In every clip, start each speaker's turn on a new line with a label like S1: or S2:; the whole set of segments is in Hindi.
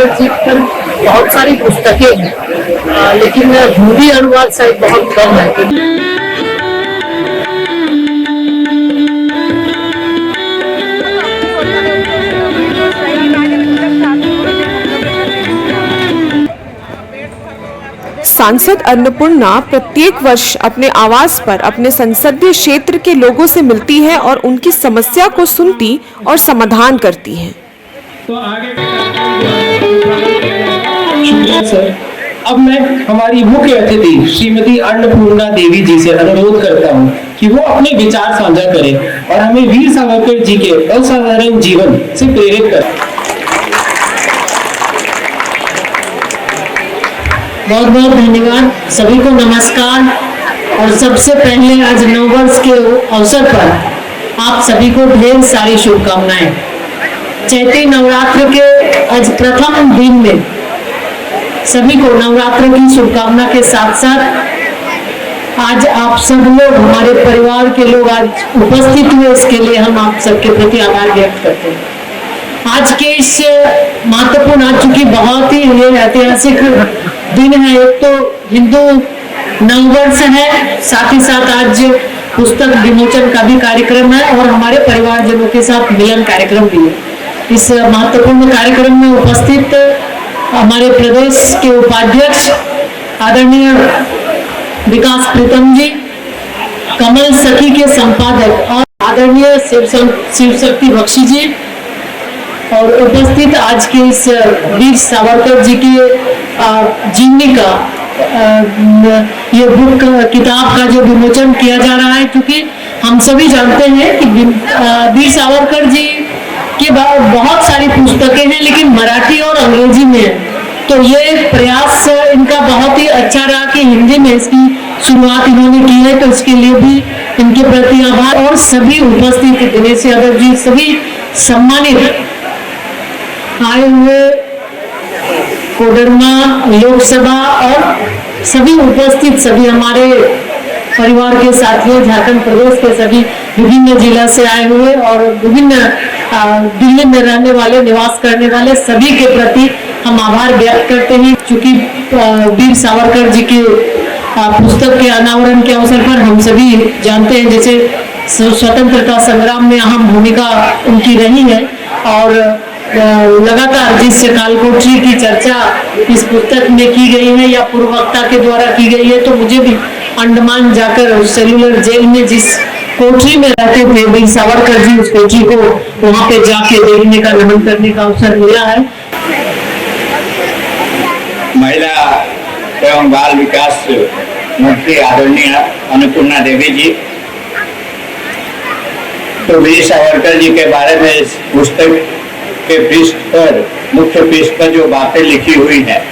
S1: सावरकर जी पर बहुत सारी पुस्तकें हैं, लेकिन हिंदी अनुवाद शायद बहुत कम है।
S2: सांसद अन्नपूर्णा प्रत्येक वर्ष अपने आवास पर अपने संसदीय क्षेत्र के लोगों से मिलती है और उनकी समस्या को सुनती और समाधान करती हैं।
S3: तो आगे शुक्रिया सर। अब मैं हमारी मुख्य अतिथि श्रीमती अन्नपूर्णा देवी जी से अनुरोध करता हूं कि वो अपने विचार साझा करें और हमें वीर सावरकर जी के असाधारण जीवन से प्रेरित करें।
S1: बहुत बहुत धन्यवाद, सभी को नमस्कार। और सबसे पहले आज नववर्ष के अवसर पर आप सभी को ढेर सारी शुभकामनाएं। चैती नवरात्र के आज प्रथम दिन में सभी को नवरात्र की शुभकामना के साथ साथ आज आप सब लोग, हमारे परिवार के लोग आज उपस्थित हुए, इसके लिए हम आप सबके प्रति आभार व्यक्त करते हैं। आज के इस महत्वपूर्ण, आज चूंकि बहुत ही ये ऐतिहासिक दिन है, एक तो हिंदू नववर्ष है, साथ ही साथ आज पुस्तक विमोचन का भी कार्यक्रम है और हमारे परिवारजनों के साथ मिलन कार्यक्रम भी है। इस महत्वपूर्ण कार्यक्रम में उपस्थित हमारे प्रदेश के उपाध्यक्ष आदरणीय विकास प्रीतम जी, कमल सखी के संपादक और आदरणीय शिव शक्ति बख्शी जी, और उपस्थित आज के इस वीर सावरकर जी की जीवनी का ये बुक किताब का जो विमोचन किया जा रहा है, क्योंकि हम सभी जानते हैं कि वीर सावरकर जी की बहुत सारी पुस्तकें हैं लेकिन मराठी और अंग्रेजी में है। तो ये प्रयास इनका बहुत ही अच्छा रहा कि हिंदी में इसकी शुरुआत इन्होंने की है, तो इसके लिए भी इनके प्रति आभार। और सभी उपस्थित दिनेश यादव जी, सभी सम्मानित आए हुए कोडरमा लोकसभा और सभी उपस्थित सभी हमारे परिवार के साथियों, झारखंड प्रदेश के सभी विभिन्न जिला से आए हुए और विभिन्न दिल्ली में रहने वाले, निवास करने वाले सभी के प्रति हम आभार व्यक्त करते हैं। क्योंकि वीर सावरकर जी के पुस्तक के अनावरण के अवसर पर हम सभी जानते हैं, जैसे स्वतंत्रता संग्राम में अहम भूमिका उनकी रही है और लगातार जिस कालकोठरी की चर्चा इस पुस्तक में की गई है या पूर्ववक्ता के द्वारा की गई है, तो मुझे भी अंडमान जाकर सेल्युलर जेल में जिस कोठरी में रहते थे वीर सावरकर जी, उस कोठरी को वहां पे जाके देखने का, नमन करने का अवसर मिला है।
S4: महिला एवं बाल विकास मंत्री आदरणीय अन्नपूर्णा देवी जी, तो वीर सावरकर जी के बारे में इस पुस्तक के पृष्ठ पर, मुख्य पृष्ठ पर जो बातें लिखी हुई हैं,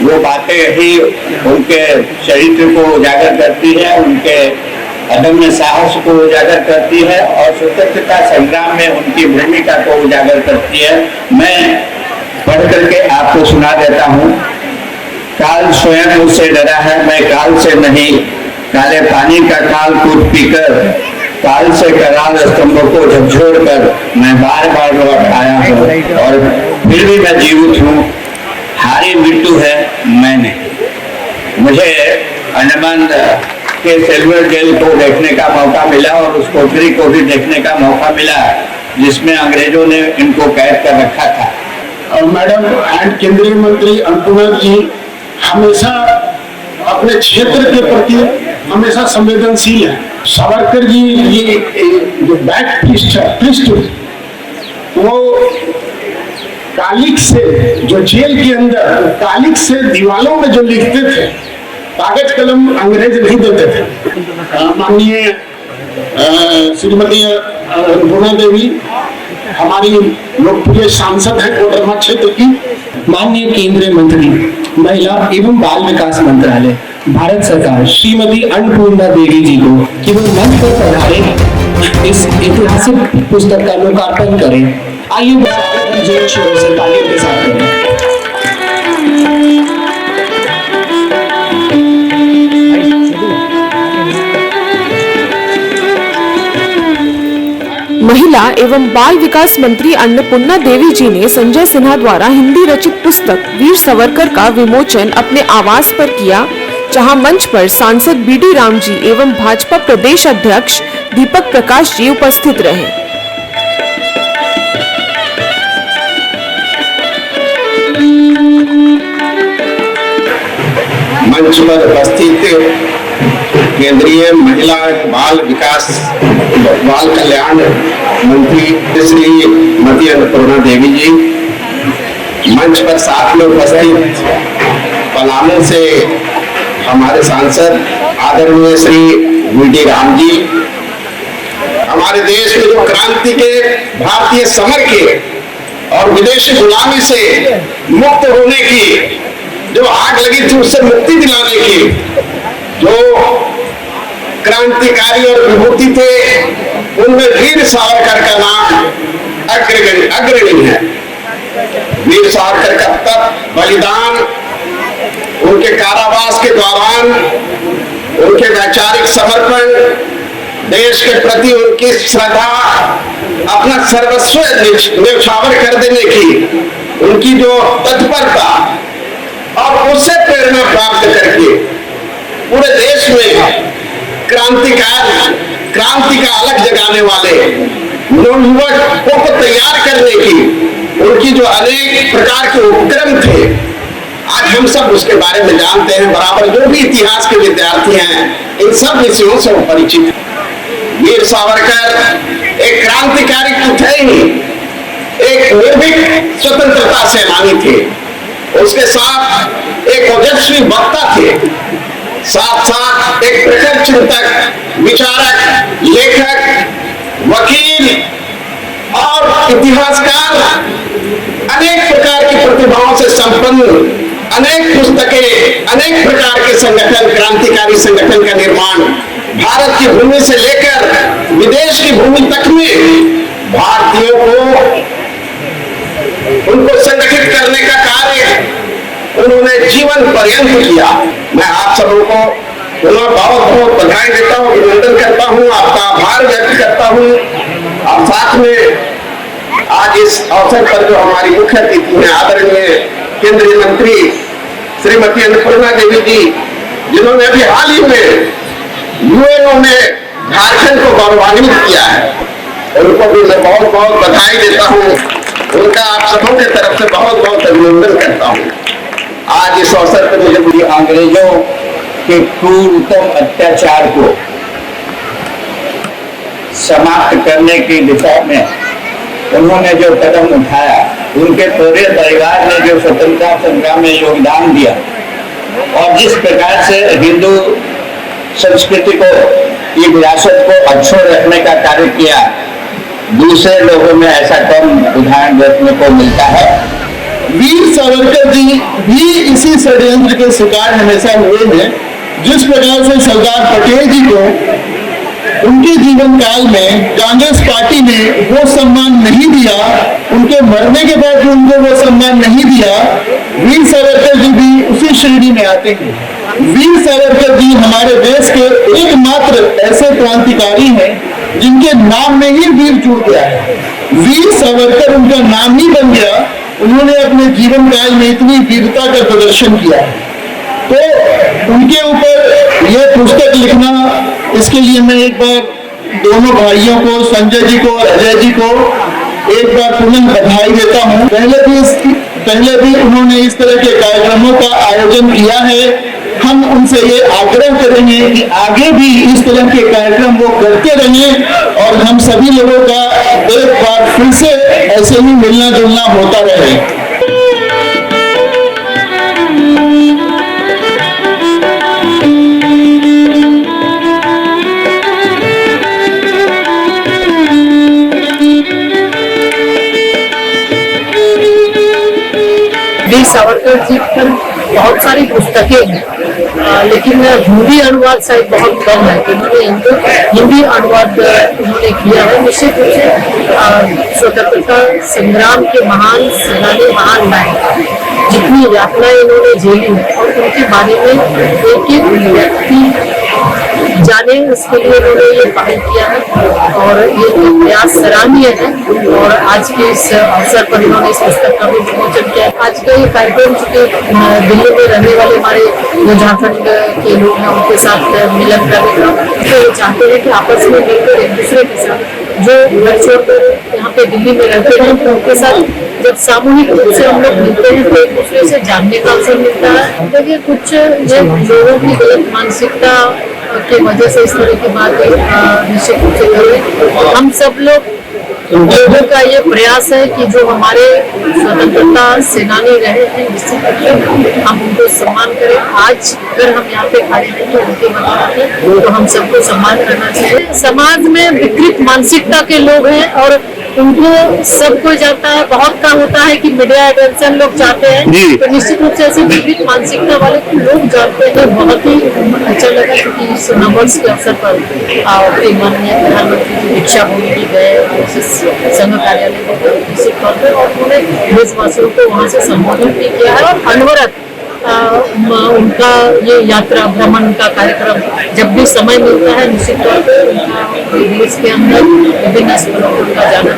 S4: वो बातें ही उनके चरित्र को उजागर करती है, उनके अदम्य साहस को उजागर करती है और स्वतंत्रता संग्राम में उनकी भूमिका को उजागर करती है। मैं पढ़ करके आपको सुना देता हूँ। काल स्वयं मुझसे डरा है, मैं काल से नहीं, काले पानी का काल कूद पीकर, काल से कराल स्तंभों को झकझोर कर मैं बार बार लौट आया हूँ और फिर भी मैं जीवित हूँ। हारी मृत्यु है मैं नहीं। मुझे अंडमान के सेल्युलर जेल को देखने का मौका मिला और उस कोठरी को भी देखने का मौका मिला जिसमें अंग्रेजों ने इनको कैद कर रखा था।
S5: और मैडम एंड केंद्रीय मंत्री अन्नपूर्णा जी हमेशा अपने क्षेत्र के प्रति हमेशा संवेदनशील है। सावरकर जी ये जो बैक पृष्ठ वो कालिक से, जो जेल के अंदर कालिक से दीवालों में जो लिखते थे, कागज कलम अंग्रेज नहीं देते थे। माननीय श्रीमती अन्नपूर्णा देवी हमारी लोकप्रिय सांसद है कोडरमा क्षेत्र की।
S3: माननीय केंद्रीय मंत्री महिला एवं बाल विकास मंत्रालय भारत सरकार श्रीमती अन्नपूर्णा देवी जी को कि वो मंच पर पधारे, इस ऐतिहासिक पुस्तक का लोकार्पण करें। आइए जोर शोर से तालियों के साथ करें।
S2: महिला एवं बाल विकास मंत्री अन्नपूर्णा देवी जी ने संजय सिन्हा द्वारा हिंदी रचित पुस्तक वीर सावरकर का विमोचन अपने आवास पर किया, जहां मंच पर सांसद बीडी राम जी एवं भाजपा प्रदेश अध्यक्ष दीपक प्रकाश जी उपस्थित रहे।
S5: मंच पर उपस्थित केंद्रीय महिला बाल कल्याण मंत्री श्रीमती अन्नपूर्णा देवी जी, मंच पर साथ में उपस्थित पलामू से हमारे सांसद आदरणीय श्री बीडी राम जी, हमारे देश में जो क्रांति के भारतीय समर के और विदेशी गुलामी से मुक्त होने की जो आग लगी थी उससे मुक्ति दिलाने की जो क्रांतिकारी और विभूति थे, उनमें वीर सावरकर का नाम अग्रणी है। वीर सावरकर का तप बलिदान, उनके कारावास के दौरान उनके वैचारिक समर्पण, देश के प्रति उनकी श्रद्धा, अपना सर्वस्व न्यौछावर कर देने की उनकी जो तत्परता और उससे प्रेरणा प्राप्त करके पूरे देश में क्रांति का अलग जगाने वाले नवयुवक को तैयार करने की उनकी जो अनेक प्रकार के उपक्रम थे, आज हम सब उसके बारे में जानते हैं। बराबर जो भी इतिहास के विद्यार्थी हैं, इन सब विषयों से परिचित हैं। वीर सावरकर एक क्रांतिकारी तो थे ही, एक निर्भीक स्वतंत्रता सेनानी थे, उसके साथ एक ओजस्वी वक्ता थे, साथ साथ एक प्रखर चिंतक, विचारक, लेखक, वकील और इतिहासकार, अनेक प्रकार की प्रतिभाओं से संपन्न, अनेक पुस्तकें, अनेक प्रकार के संगठन, क्रांतिकारी संगठन का निर्माण, भारत की भूमि से लेकर विदेश की भूमि तक में भारतीयों को उनको संगठित करने का कार्य उन्होंने जीवन पर्यंत किया। मैं आप सबों को पुनः बहुत बहुत बधाई देता हूँ, अभिनंदन करता हूँ, आपका आभार व्यक्त करता हूँ। और साथ में आज इस अवसर पर जो हमारी मुख्य अतिथि हैं, आदरणीय केंद्रीय मंत्री श्रीमती अन्नपूर्णा देवी जी, जिन्होंने अभी हाल ही में यूएनओ में झारखंड को गौरवान्वित किया है, उनको भी मैं बहुत बहुत बधाई देता हूँ। उनका आप सबों की तरफ से बहुत बहुत अभिनंदन करता हूँ। आज इस अवसर पर मुझे
S4: अंग्रेजों के क्रूरतम अत्याचार को समाप्त करने की दिशा में उन्होंने जो कदम उठाया, उनके पूरे परिवार ने जो स्वतंत्रता संग्राम में योगदान दिया और जिस प्रकार से हिंदू संस्कृति को, ये विरासत को अक्षुण्ण रखने का कार्य किया, दूसरे लोगों में ऐसा कम उदाहरण देखने को मिलता है।
S5: वीर सावरकर जी भी इसी षड्यंत्र के शिकार हमेशा हुए हैं। जिस प्रकार से सरदार पटेल जी को उनके जीवन काल में कांग्रेस पार्टी ने वो सम्मान नहीं दिया, उनके मरने के बाद भी उनको वो सम्मान नहीं दिया, वीर सावरकर जी भी उसी श्रेणी में आते हैं। वीर सावरकर जी हमारे देश के एकमात्र ऐसे क्रांतिकारी हैं जिनके नाम में ही वीर जुड़ गया है। वीर सावरकर उनका नाम ही बन गया। उन्होंने अपने जीवन काल में इतनी वीरता का प्रदर्शन किया, तो उनके ऊपर यह पुस्तक लिखना, इसके लिए मैं एक बार दोनों भाइयों को, संजय जी को और अजय जी को एक बार पुनः बधाई देता हूँ। पहले भी उन्होंने इस तरह के कार्यक्रमों का आयोजन किया है। हम उनसे ये आग्रह करेंगे कि आगे भी इस तरह के कार्यक्रम वो करते रहें और हम सभी लोगों का एक बार फिर से ऐसे ही मिलना जुलना होता रहे।
S1: वीर सावरकर जी पर बहुत सारी पुस्तकें हैं, लेकिन हिंदी अनुवाद शायद बहुत कम है। उन्होंने हिंदी अनुवाद उन्होंने किया है। निश्चित रूप से स्वतंत्रता संग्राम के महान सेनानी, महान नायक, जितनी यातनाएं इन्होंने झेली और उनके बारे में एक एक व्यक्ति जाने बढ़े उसके लिए उन्होंने ये पहल किया है और ये प्रयास सराहनीय है। और आज के इस अवसर पर इन्होंने इस पुस्तक का भी विमोचन किया। आज का ये कार्यक्रम चूंकि दिल्ली में रहने वाले हमारे जो झारखंड के लोग हैं उनके साथ मिलन कार्यक्रम, तो ये चाहते हैं कि आपस में मिलकर एक दूसरे के साथ जो घर छोड़कर यहाँ पे दिल्ली में रहते हैं उनके साथ जब सामूहिक रूप से हम लोग मिलते हैं तो एक दूसरे से जानने का अवसर मिलता है। देखिए कुछ ये लोगों की गलत मानसिकता की वजह से इस तरह की बातें निश्चित रूप से करें। हम सब लोगों का ये प्रयास है कि जो हमारे स्वतंत्रता सेनानी रहे हैं निश्चित रूप से हम उनको सम्मान करें। आज अगर हम यहाँ पे खड़े हैं तो उनके मतलब तो हम सबको सम्मान करना चाहिए। समाज में विकृत मानसिकता के लोग हैं और उनको सब कोई जानता है। बहुत काम होता है कि मीडिया अटेंशन लोग चाहते हैं, तो निश्चित रूप से ऐसे विपरीत मानसिकता वाले लोग जानते हैं। बहुत ही अच्छा लगा क्योंकि इस नववर्ष के अवसर पर माननीय प्रधानमंत्री जी दीक्षा भूमि भी गए संघ कार्यालय में गए निश्चित तौर पर और उन्होंने देशवासियों को वहाँ से संबोधित भी किया है। और अनवरत उनका ये यात्रा भ्रमण का कार्यक्रम जब भी समय मिलता है निश्चित तौर पर उनका देश के अंदर विभिन्न स्थलों पर उनका जाना।